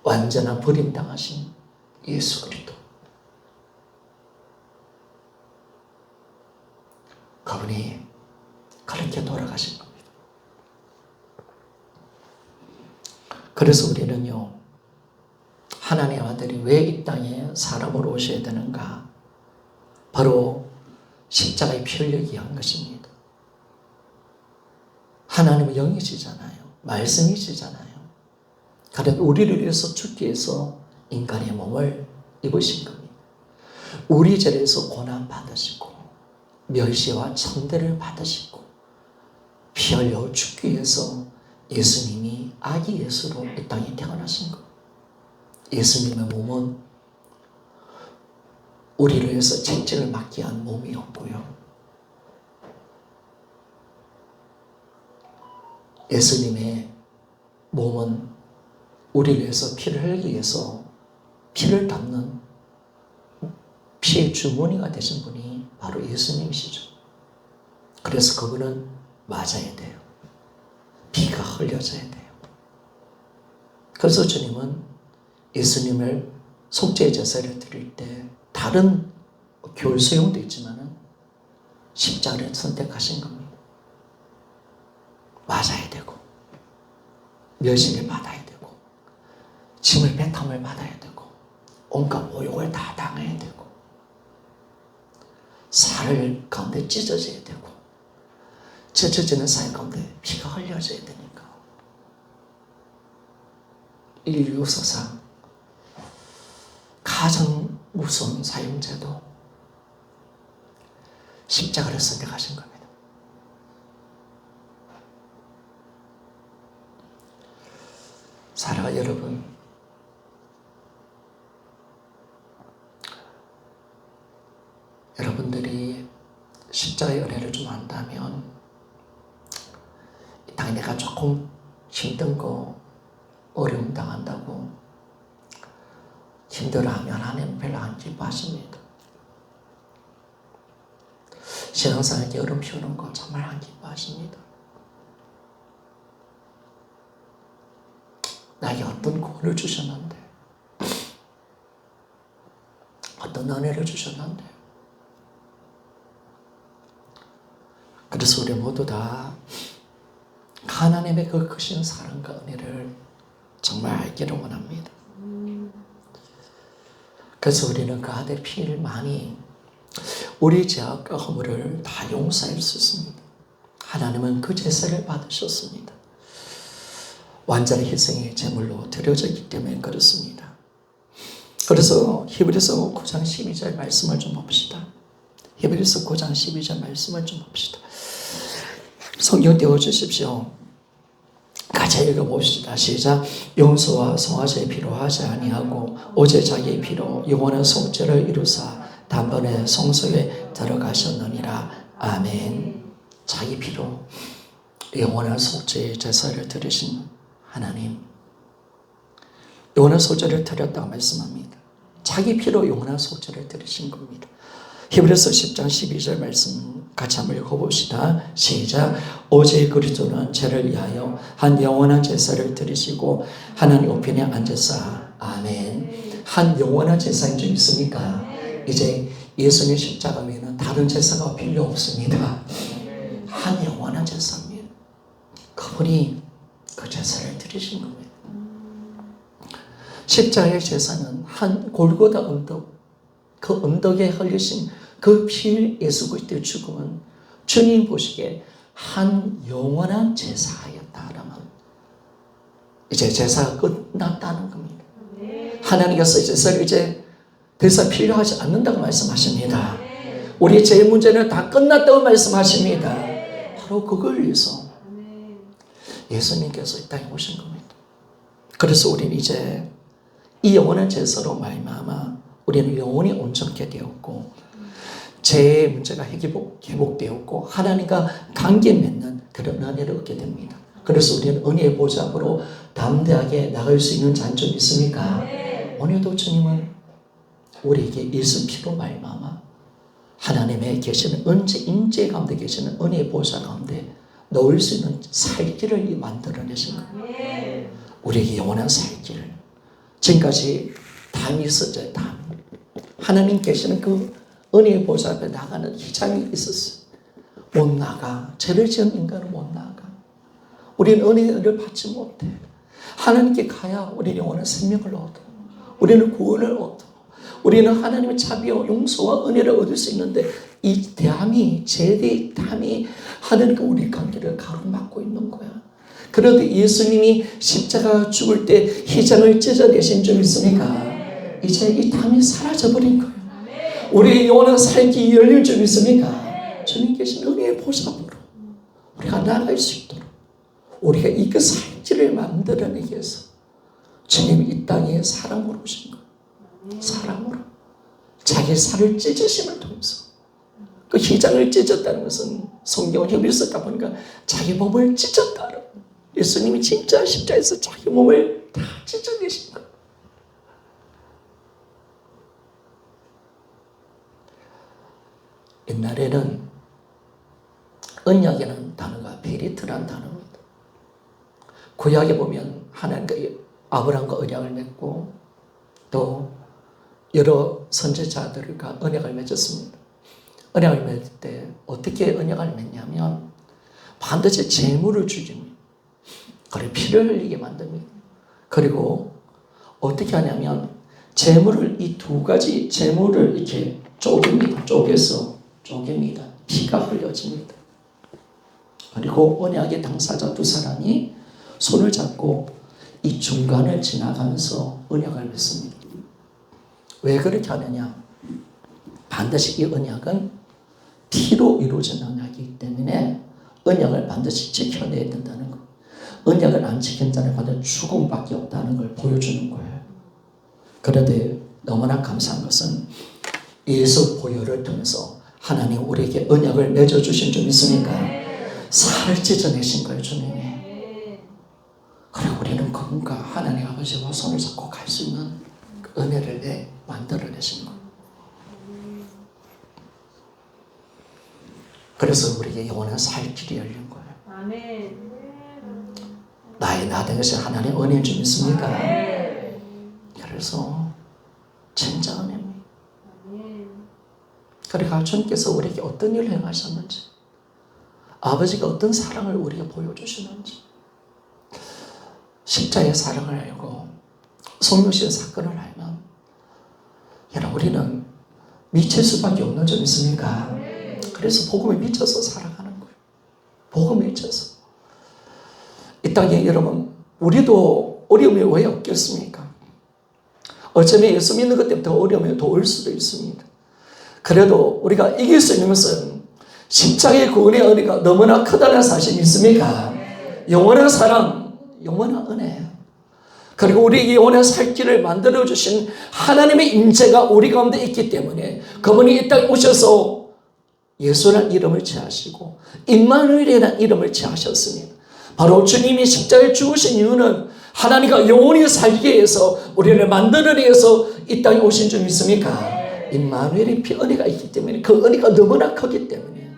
완전한 버림당하신 예수 그리스도, 그분이 그렇게 돌아가신 겁니다. 그래서 우리는요, 하나님의 아들이 왜 이 땅에 사람으로 오셔야 되는가? 바로 십자가의 피 흘리기 위한 것입니다. 하나님은 영이시잖아요. 말씀이시잖아요. 그래서 우리를 위해서 죽기 위해서 인간의 몸을 입으신 겁니다. 우리 죄에서 고난 받으시고 멸시와 천대를 받으시고 피 흘려 죽기 위해서 예수님이 아기 예수로 이 땅에 태어나신 것. 예수님의 몸은 우리를 위해서 채찍을 맞게 한 몸이었고요. 예수님의 몸은 우리를 위해서 피를 흘리기 위해서 피를 담는 피의 주머니가 되신 분이 바로 예수님이시죠. 그래서 그분은 맞아야 돼요. 피가 흘려져야 돼요. 그래서 주님은 예수님을 속죄의 제사를 드릴 때 다른 교회 수용도 있지만 십자가를 선택하신 겁니다. 맞아야 되고 멸시를 받아야 되고 짐을 배탐을 받아야 되고 온갖 모욕을 다 당해야 되고 살을 가운데 찢어져야 되고 찢어지는 살 가운데 피가 흘려져야 되니까 인류 역사상 가장 무서운 사형제도 십자가를 선택하신 겁니다. 사랑하는 여러분, 여러분들이 십자가의 은혜를 좀 안다면 이 땅에 내가 조금 힘든 거 어려움 당한다고 힘들어하면 하나님 별로 안 기뻐하십니다. 신앙생활 여름 피우는 거 정말 안 기뻐하십니다. 나에게 어떤 구원을 주셨는데, 어떤 은혜를 주셨는데, 그래서 우리 모두 다 하나님의 그 크신 사랑과 은혜를 정말 알기를 원합니다. 그래서 우리는 그 아들 피일만이 우리 죄악과 허물을 다 용서할 수 있습니다. 하나님은 그 제사를 받으셨습니다. 완전히 희생의 제물로 드려졌기 때문에 그렇습니다. 그래서 히브리서 9장 12절 말씀을 좀 봅시다. 히브리서 9장 12절 말씀을 좀 봅시다. 성경 띄워주십시오. 같이 읽어봅시다. 시작. 용서와 성화제의 피로 하지 아니하고 오직 자기의 피로 영원한 속죄를 이루사 단번에 성소에 들어가셨느니라. 아멘. 자기 피로 영원한 속죄의 제사를 드리신 하나님, 영원한 속죄를 드렸다고 말씀합니다. 자기 피로 영원한 속죄를 드리신 겁니다. 히브리서 10장 12절 말씀 같이 한번 읽어봅시다. 시작. 오직 그리스도는 죄를 위하여 한 영원한 제사를 드리시고 하나님 우편에 앉으사. 아멘. 한 영원한 제사인 줄 있습니까? 이제 예수님 십자가 외에는 다른 제사가 필요 없습니다. 한 영원한 제사입니다. 그분이 그 제사를 드리신 겁니다. 십자가의 제사는 한 골고다 언덕, 그 언덕에 흘리신 그 피 예수 그리스도의 죽음은 주님 보시기에 한 영원한 제사였다라면 이제 제사가 끝났다는 겁니다. 하나님께서 제사를 이제 더 이상 필요하지 않는다고 말씀하십니다. 우리 죄 문제는 다 끝났다고 말씀하십니다. 바로 그걸 위해서 예수님께서 이 땅에 오신 겁니다. 그래서 우리는 이제 이 영원한 제사로 말미암아 우리는 영원히 온전케 되었고 죄의 문제가 회복되었고 하나님과 관계 맺는 그런 은혜를 얻게 됩니다. 그래서 우리는 은혜의 보좌 앞으로 담대하게 나갈 수 있는 장점이 있습니까? 오늘도 주님은 우리에게 예수 피로 말미암아 하나님의 계시는 인재 가운데 계시는 은혜의 보좌 가운데 놓을 수 있는 살 길을 만들어내신 거예요. 우리에게 영원한 살 길을. 지금까지 담이 있었죠. 담. 하나님 계시는 그 은혜의 보좌 앞에 나가는 희장이 있었어요. 못 나가. 죄를 지은 인간은 못 나가. 우리는 은혜를 받지 못해. 하나님께 가야 우리는 영원한 생명을 얻어. 우리는 구원을 얻어. 우리는 하나님의 자비와 용서와 은혜를 얻을 수 있는데 이 담이, 죄의 담이 하나님과 우리 관계를 가로막고 있는 거야. 그런데 예수님이 십자가 죽을 때 희장을 찢어내신 줄 믿습니까? 이제 이 담이 사라져버린 거예요. 우리의 영원한 살기 열릴 줄 믿습니까? 주님 계신 은혜의 보좌로 우리가 나아갈 수 있도록 우리가 이 그 살기를 만들어내기 위해서 주님이 이 땅에 사람으로 오신 거예요. 사람으로 자기 살을 찢으심을 통해서 그 희장을 찢었다는 것은 성경을 히브리서 보니까 자기 몸을 찢었다는 예수님이 진짜 십자에서 자기 몸을 다 찢어내신 거예요. 옛날에는 언약이라는 단어가 베리트라는 단어입니다. 구약에 보면 하나님과 아브라함과 언약을 맺고 또 여러 선지자들과 언약을 맺었습니다. 언약을 맺을 때 어떻게 언약을 맺냐면 반드시 제물을 죽입니다. 그리고 피를 흘리게 만듭니다. 그리고 어떻게 하냐면 제물을 이 두 가지 제물을 이렇게 쪼갭니다. 쪼갭니다. 피가 흘려집니다. 그리고 언약의 당사자 두 사람이 손을 잡고 이 중간을 지나가면서 언약을 맺습니다. 왜 그렇게 하느냐? 반드시 이 언약은 피로 이루어진 언약이기 때문에 언약을 반드시 지켜내야 된다는 것. 언약을 안 지킨 자는 반드시 죽음밖에 없다는 걸 보여주는 거예요. 그런데 너무나 감사한 것은 예수 보혈을 통해서 하나님 우리에게 언약을 맺어주신 줄 믿습니까? 살을 찢어내신 거예요, 주님이. 그리고 우리는 그분과 하나님 아버지와 손을 잡고 갈 수 있는 그 그 은혜를 만들어내신 거예요. 그래서 우리에게 영원한 살 길이 열린 거예요. 아멘. 나의 나 된 것이 하나님의 은혜인 줄 믿습니까? 그래서 진짜 은혜입니다. 그러니까 주님께서 우리에게 어떤 일을 행하셨는지, 아버지가 어떤 사랑을 우리에게 보여주시는지, 십자의 사랑을 알고 성육신의 사건을 알면 여러분 우리는 미칠 수밖에 없는 점 있습니까? 그래서 복음에 미쳐서 살아가는 거예요. 복음에 미쳐서. 이 땅에 여러분 우리도 어려움이 왜 없겠습니까? 어쩌면 예수 믿는 것 때문에 더 어려움이 더 올 수도 있습니다. 그래도 우리가 이길 수 있는 것은 십자가의 구원의 은혜가 너무나 크다는 사실 믿습니까? 영원한 사랑, 영원한 은혜, 그리고 우리에게 영원한 살 길을 만들어주신 하나님의 임재가 우리 가운데 있기 때문에 그분이 이 땅에 오셔서 예수라는 이름을 지하시고 임마누엘이라는 이름을 지하셨습니다. 바로 주님이 십자가에 죽으신 이유는 하나님과 영원히 살기 위해서 우리를 만들기 위해서 이 땅에 오신 줄 믿습니까? 임마누엘의 피 은혜가 있기 때문에 그 은혜가 너무나 크기 때문에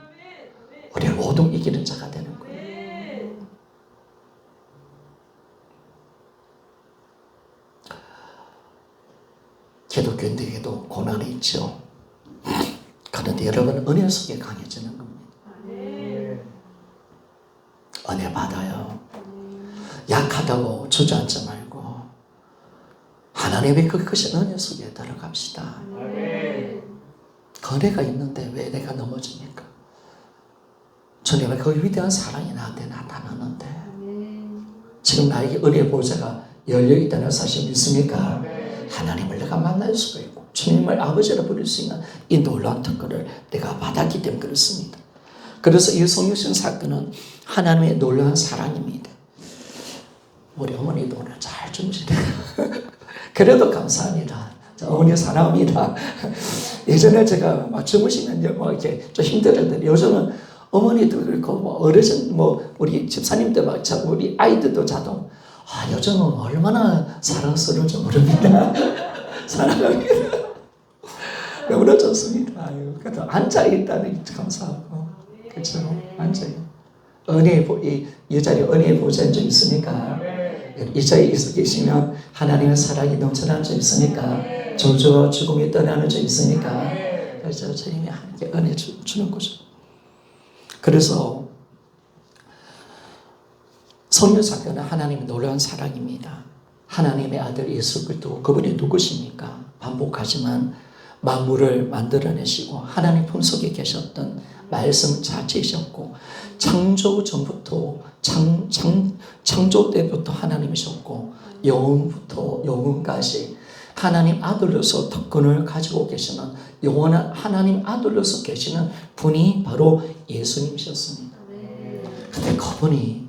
우리는 모든 이기는 자가 되는 거예요. 기독교인들에게도 고난이 있죠. 그런데 여러분 은혜 속에 강해지는 겁니다. 은혜 받아요. 약하다고 주저앉지 말고 하나님의 그 크신 은혜 속에 들어갑시다. 그 은혜가 있는데 왜 내가 넘어집니까? 주님의 그 위대한 사랑이 나한테 나타나는데 지금 나에게 은혜의 보좌가 열려있다는 사실 믿습니까? 하나님을 내가 만날 수가 있고 주님을 아버지라 부를 수 있는 이 놀라운 특권을 내가 받았기 때문에 그렇습니다. 그래서 이 성육신 사건은 하나님의 놀라운 사랑입니다. 우리 어머니도 오늘 잘 주무시네요. 그래도 감사합니다. 어머니 사랑합니다. 예전에 제가 막 주무시면 뭐 이렇게 좀 힘들었는데 요즘은 어머니도 그렇고 뭐 어르신 뭐 우리 집사님들 막 우리 아이들도 자도 요즘은 얼마나 사랑스러운지 모릅니다. 사랑합니다. 너무나 좋습니다. 그래도 앉아있다는 게 감사하고 그렇죠. 앉아요. 이 자리에 은혜의 보좌인 점 있습니까? 이 자리에 계시면 하나님의 사랑이 넘쳐나는 점 있습니까? 저주와 죽음이 떠나는 점 있습니까? 그래서 주님이 함께 은혜 주는 거죠. 그래서 성령 사건은 하나님의 놀라운 사랑입니다. 하나님의 아들 예수 그리스도 그분이 누구십니까? 반복하지만 만물을 만들어내시고 하나님 품속에 계셨던 말씀 자체이셨고 창조 전부터 창조 때부터 하나님이셨고 영원부터 영원까지 하나님 아들로서 특권을 가지고 계시는 영원한 하나님 아들로서 계시는 분이 바로 예수님이셨습니다. 그런데 그분이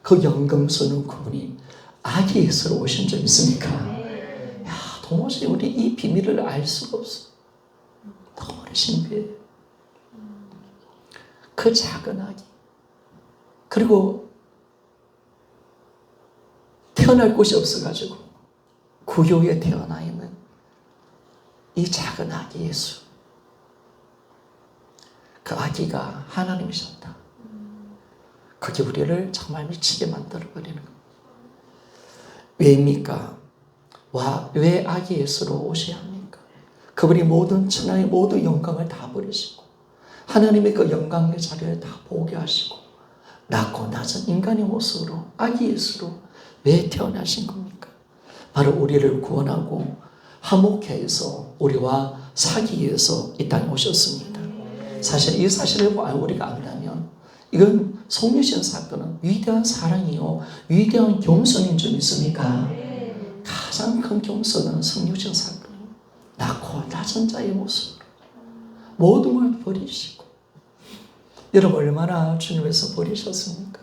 그 영광스러운 그분이 아기 예수로 오신 적 있습니까? 야, 도무지 우리 이 비밀을 알 수가 없어. 너무 신비해. 그 작은 아기. 그리고 태어날 곳이 없어가지고 구유에 태어나 있는 이 작은 아기 예수. 그 아기가 하나님이셨다. 그게 우리를 정말 미치게 만들어버리는 겁니다. 왜입니까? 왜 아기 예수로 오셔야 합니까? 그분이 모든 천하의 모든 영광을 다 버리시고 하나님의 그 영광의 자리를 다 보게 하시고 낮고 낮은 인간의 모습으로 아기 예수로 왜 태어나신 겁니까? 바로 우리를 구원하고 화목케 해서 우리와 사기 위해서 이 땅에 오셨습니다. 사실 이 사실을 우리가 안다면 이건 성육신 사건은 위대한 사랑이요 위대한 겸손인 줄 믿습니까? 가장 큰 겸손은 성육신 사건입니다. 낮고 낮은 자의 모습으로 모든 걸 버리시고 여러분 얼마나 주님께서 버리셨습니까?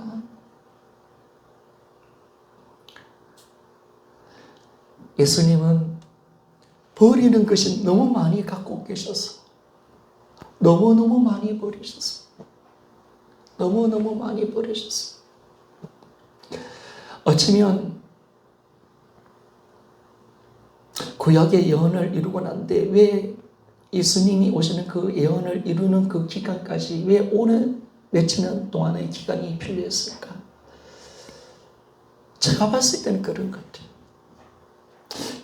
예수님은 버리는 것이 너무 많이 갖고 계셔서 너무너무 많이 버리셨어요. 너무너무 많이 버리셨어요. 어쩌면 구약의 예언을 이루고 난데 왜 예수님이 오시는 그 예언을 이루는 그 기간까지 왜 오는 몇천 년 동안의 기간이 필요했을까? 제가 봤을 때는 그런 것 같아요.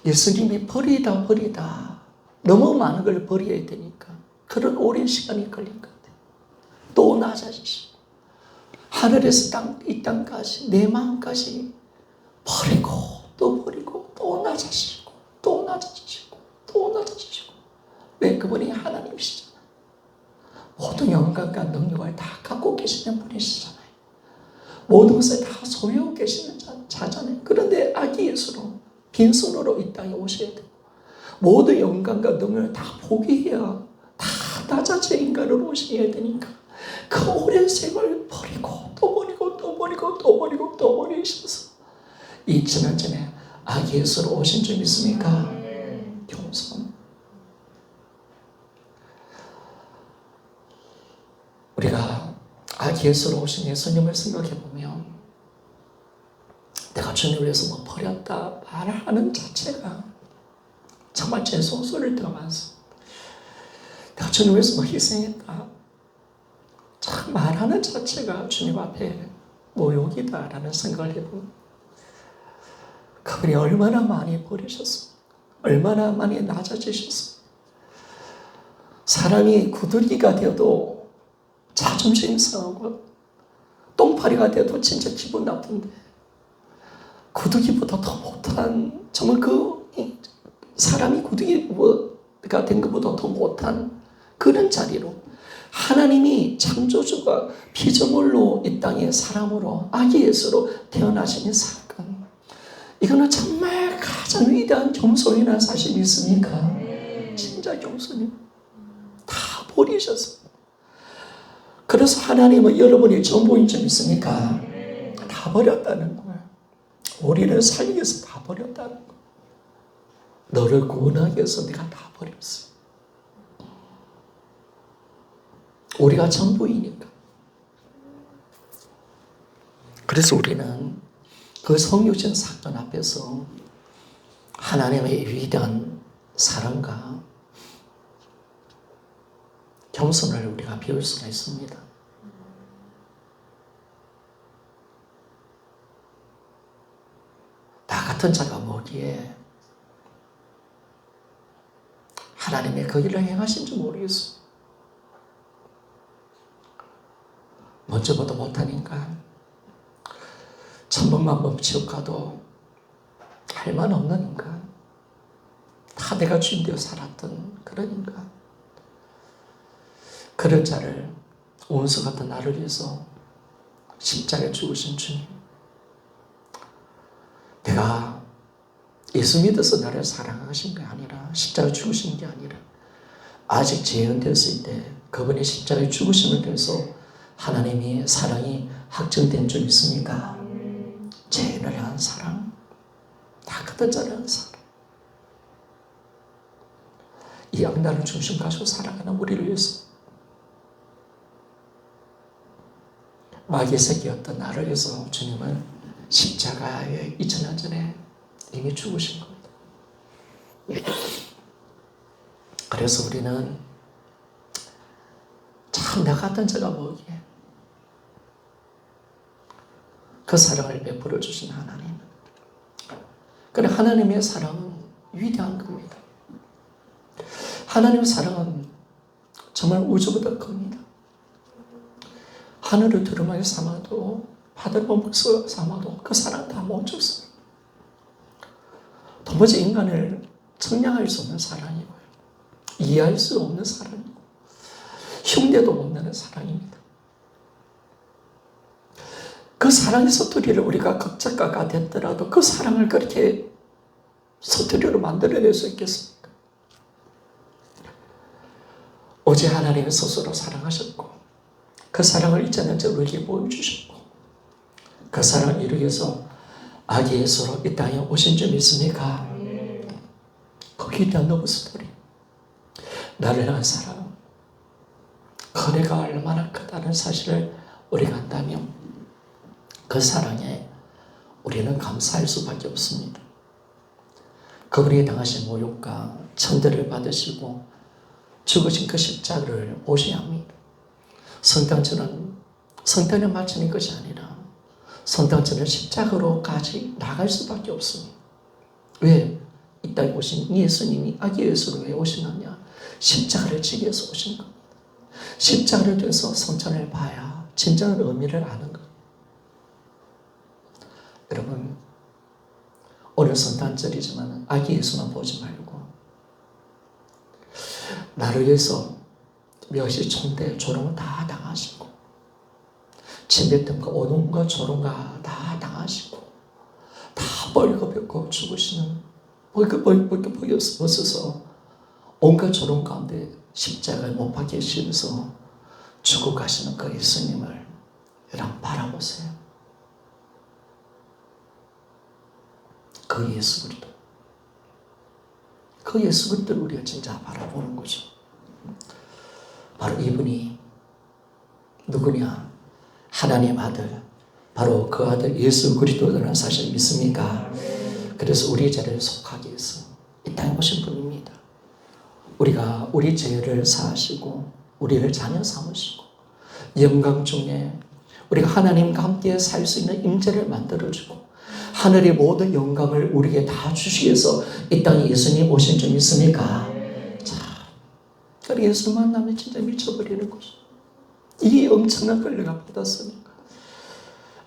예수님이 버리다 너무 많은 걸 버려야 되니까 그런 오랜 시간이 걸린 것 같아요. 또 낮아지시고 하늘에서 이 땅까지 내 마음까지 버리고 또 낮아지시고 또 낮아지시고 또 낮아지시고. 왜? 그분이 하나님이시잖아요. 모든 영광과 능력을 다 갖고 계시는 분이시잖아요. 모든 것을 다 소유하고 계시는 자잖아요. 그런데 아기 예수로 빈손으로 이 땅에 오셔야 되고 모든 영광과 능력을 다 포기해야 다 낮아져 인간으로 오셔야 되니까 그 오랜 세월 버리고 또 버리셔서 2000년 전에 아기 예수로 오신 줄 믿습니까? 겸손. 우리가 아기 예수로 오신 예수님을 생각해보면 내가 주님을 위해서 뭐 버렸다 말하는 자체가 정말 제 속소리를 들어가면서 내가 주님을 위해서 뭐 희생했다 참 말하는 자체가 주님 앞에 모욕이다라는 생각을 해보면 그분이 얼마나 많이 버리셨어, 얼마나 많이 낮아지셨어. 사람이 구더기가 되어도 자존심 상하고 똥파리가 되어도 진짜 기분 나쁜데 구더기보다 더 못한, 정말 사람이 구더기가 된 것보다 더 못한 그런 자리로 하나님이 창조주가 피조물로 이 땅에 사람으로 아기 예수로 태어나신 이 사건, 이거는 정말 가장 위대한 겸손이라는 사실이 있으니까 진짜 겸손이 다 버리셔서. 그래서 하나님은 여러분이 전부인 줄 믿습니까? 다 버렸다는 거예요. 우리를 살리기 위해서 다 버렸다는 거예요. 너를 구원하기 위해서 내가 다 버렸어. 우리가 전부이니까. 그래서 우리는 그 성육신 사건 앞에서 하나님의 위대한 사랑과 겸손을 우리가 배울 수가 있습니다. 나 같은 자가 뭐기에 하나님의 그 일을 행하신지 모르겠어. 먼저보다 못하니까 천번만번 지옥 가도 할 말 없는 인간, 다 내가 주인 되어 살았던 그런 인간, 그런 자를 원수 같은 나를 위해서 십자가에 죽으신 주님, 내가 예수 믿어서 나를 사랑하신 게 아니라 십자가에 죽으신 게 아니라 아직 죄인 되었을 때 그분이 십자가에 죽으심을 통해서 하나님의 사랑이 확증된 줄 믿습니까? 죄인을 향한 사랑, 다 같은 자를 향한 사랑. 이 양날을 중심 가지고 살아가는 우리를 위해서 마귀의 새끼였던 나를 위해서 주님은 십자가에 2000년 전에 이미 죽으신 겁니다. 그래서 우리는 참 나 같은 자가 뭐기에 그 사랑을 베풀어 주신 하나님. 그래, 하나님의 사랑은 위대한 겁니다. 하나님의 사랑은 정말 우주보다 큽니다. 하늘을 두루마리 삼아도 바다를 먹서 삼아도 그 사랑 다 못 줬어요. 도무지 인간을 청량할 수 없는 사랑이고요. 이해할 수 없는 사랑이고 흉내도 못 내는 사랑입니다. 그 사랑의 서투리를 우리가 극작가가 됐더라도 그 사랑을 그렇게 서투리로 만들어낼 수 있겠습니까? 오직 하나님이 스스로 사랑하셨고 그 사랑을 2000년 전에 우리에게 보여주셨고 그 사랑을 이루기 위해서 아기 예수로 이 땅에 오신 줄 믿습니까? 그 위대한 러브 스토리, 나를 향한 사랑, 거래가 얼마나 크다는 사실을 우리가 안다면 그 사랑에 우리는 감사할 수밖에 없습니다. 그분이 당하신 모욕과 천대를 받으시고 죽으신 그 십자가를 보셔야 합니다. 성탄에 맞추는 것이 아니라 성탄절은 십자가로까지 나갈 수밖에 없습니다. 왜? 이 땅에 오신 예수님이 아기 예수로 왜 오시느냐? 십자가를 지기 위해서 오신 겁니다. 십자가를 통해서 성찬을 봐야 진정한 의미를 아는 겁니다. 여러분, 오늘 성탄절이지만 아기 예수만 보지 말고 나를 위해서 몇이 총대 조롱을 다 당하시고 침뱉음과 오동과 조롱과 다 당하시고 다 벌거벗고 죽으시는 벗어서 온갖 조롱 가운데 십자가에 못 박히시면서 죽어 가시는 그 예수님을 여러분 바라보세요. 그 예수 그리스도, 그 예수 그리스도를 우리가 진짜 바라보는 거죠. 바로 이분이 누구냐? 하나님 아들, 바로 그 아들 예수 그리스도라는 사실 믿습니까? 그래서 우리 죄를 속하기 위해서 이 땅에 오신 분입니다. 우리가 우리 죄를 사하시고 우리를 자녀 삼으시고 영광 중에 우리가 하나님과 함께 살 수 있는 임재를 만들어주고 하늘의 모든 영광을 우리에게 다 주시기 위해서 이 땅에 예수님 오신 줄 믿습니까? 자, 그래서 예수 만나면 진짜 미쳐버리는 거죠. 이 엄청난 걸 내가 받았으니까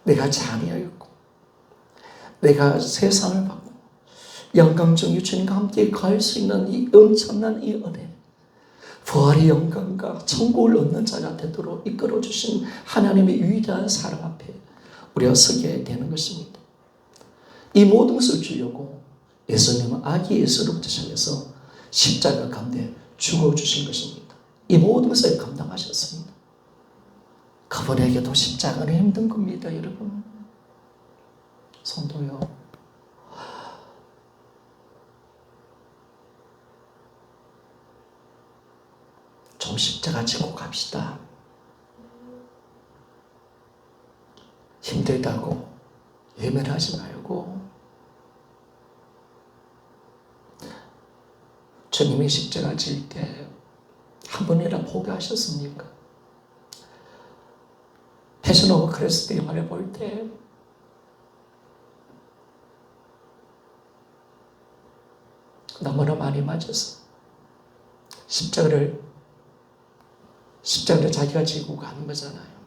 내가 자녀였고 내가 세상을 받고 영광 중에 주님과 함께 갈 수 있는 이 엄청난 이 은혜, 부활의 영광과 천국을 얻는 자가 되도록 이끌어주신 하나님의 위대한 사랑 앞에 우리가 서게 되는 것입니다. 이 모든 것을 주려고 예수님은 아기 예수로부터 시작해서 십자가 가운데 죽어주신 것입니다. 이 모든 것을 감당하셨습니다. 그분에게도 십자가는 힘든 겁니다, 여러분. 성도요. 좀 십자가 지고 갑시다. 힘들다고 외면하지 말고 주님이 십자가 질 때 한 번이나 포기하셨습니까? 패션 오브 크리스트 영화를 볼 때 너무나 많이 맞아서 십자가를 자기가 지고 가는 거잖아요.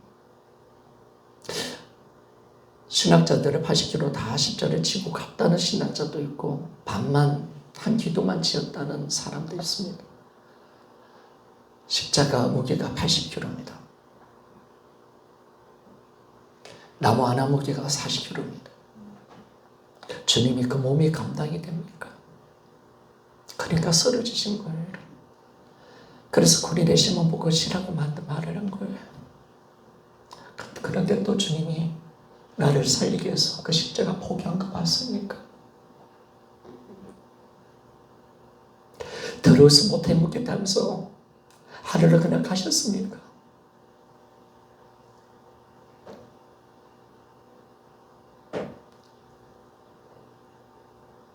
신학자들은 80km 다 십자가를 지고 갔다는 신학자도 있고 반만 한 기도만 지었다는 사람도 있습니다. 십자가 무게가 80kg입니다. 나무 하나 무게가 40kg입니다. 주님이 그 몸이 감당이 됩니까? 그러니까 쓰러지신 거예요. 그래서 군인의 시몬 보고 시라고 말을 한 거예요. 그런데 또 주님이 나를 살리기 위해서 그 십자가 포기한 거 봤습니까? 더러워서 못해 먹겠다면서 하늘을 그냥 가셨습니까?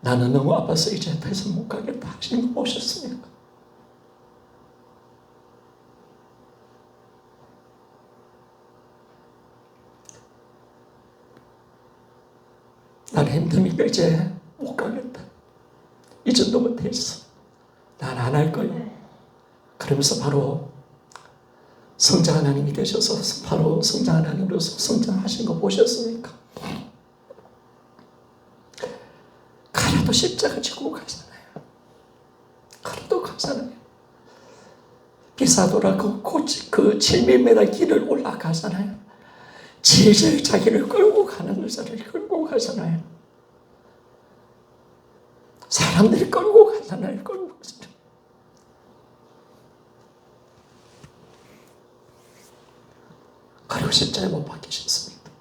나는 너무 아파서 이제 더 이상 못 가겠다 하시는 거 보셨습니까? 난 힘드니까 이제 못 가겠다. 이 정도면 됐어. 난 안 할 거야. 그러면서 바로 성장 하나님이 되셔서 바로 성장 하나님으로서 성장하신 거 보셨습니까? 가라도 십자가 지고 가잖아요. 가라도 가잖아요. 비사도라 그 700m 길을 올라가잖아요. 질질 자기를 끌고 가는 의사를 끌고 가잖아요. 사람들이 끌고 가잖아요. 끌고 가잖아요. 그리고 십자가에 못 박히셨습니다.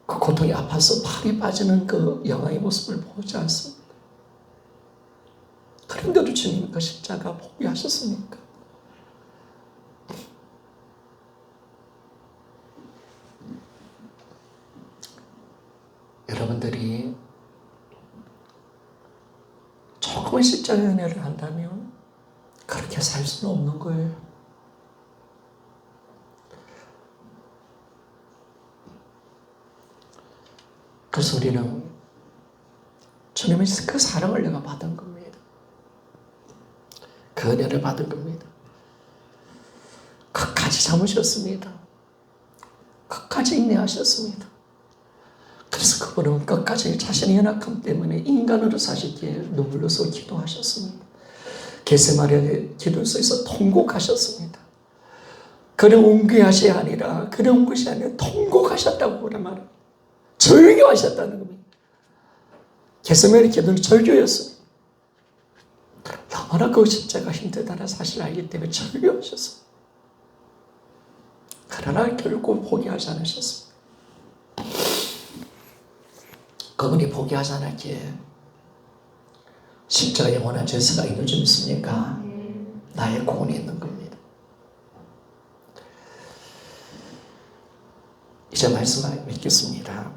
그 고통이 아파서 팔이 빠지는 그 영화의 모습을 보지 않습니다. 그런데도 주님 그 십자가 포기하셨습니까? 여러분들이 여러분 십자가 연애를 한다면 그렇게 살 수는 없는 거예요. 그래서 우리는 주님의 그 사랑을 내가 받은 겁니다. 그 은혜를 받은 겁니다. 끝까지 참으셨습니다. 끝까지 인내하셨습니다. 그래서 그분은 끝까지 자신의 연약함 때문에 인간으로 사시기에 눈물로서 기도하셨습니다. 겟세마네 기도소에서 통곡하셨습니다. 그런 웅귀하시 아니라 그런 것이 아니라 통곡하셨다고 그런 말을 절규하셨다는 겁니다. 겟세마네 기도는 절규였습니다. 얼마나 그 십자가 힘들다는 사실을 알기 때문에 절규하셨습니다. 그러나 결국 포기하지 않으셨습니다. 그분이 포기하지 않았기에 십자가에 영원한 제사가 있는 줄 믿습니까? 나의 구원이 있는 겁니다. 이제 말씀을 맺겠습니다.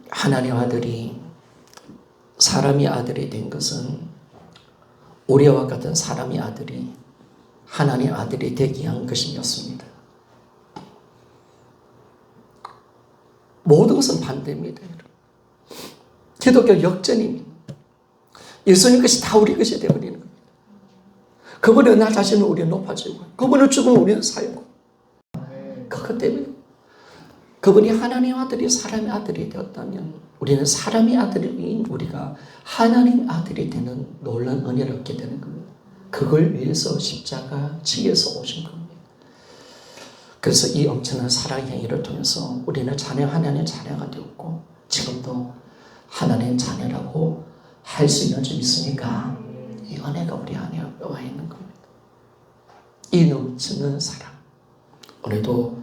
하나님 아들이 사람의 아들이 된 것은 우리와 같은 사람의 아들이 하나님 아들이 되기 위한 것이었습니다. 모든 것은 반대입니다. 기독교 역전입니다. 예수님 것이 다 우리 것이 되어버리는 겁니다. 그분은 나 자신은 우리는 높아지고 그분은 죽으면 우리는 살고 그것 때문에 그분이 하나님 아들이 사람의 아들이 되었다면 우리는 사람의 아들인 우리가 하나님 아들이 되는 놀라운 은혜를 얻게 되는 겁니다. 그걸 위해서 십자가 지에서 오신 겁니다. 그래서 이 엄청난 사랑 행위를 통해서 우리는 하나님의 자녀가 되었고 지금도 하나님의 자녀라고 할 수 있는 줄 믿습니까? 이 은혜가 우리 안에 와 있는 겁니다. 이 넘치는 사랑. 오늘도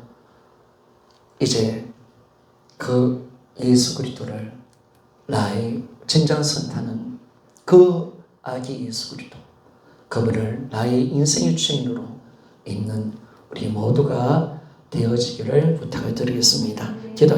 이제 그 예수 그리스도를 나의 진정 선타는 그 아기 예수 그리스도 그분을 나의 인생의 주인으로 있는 우리 모두가 되어지기를 부탁을 드리겠습니다. 기도